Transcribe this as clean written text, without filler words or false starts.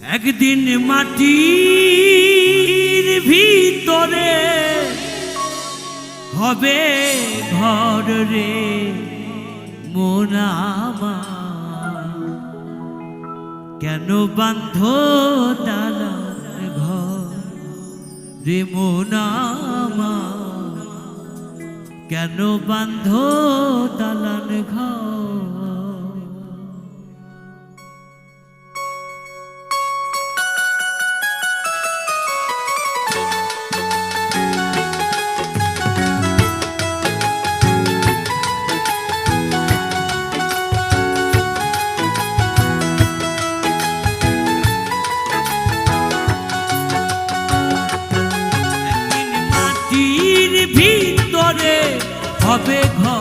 একদিন মাটির ভিতরে হবে ঘর রে মন আমার, কেন বান্ধ দালান ঘর রে মন আমার, কেন বান্ধ দালান ঘর। ভিতরে হবে ঘর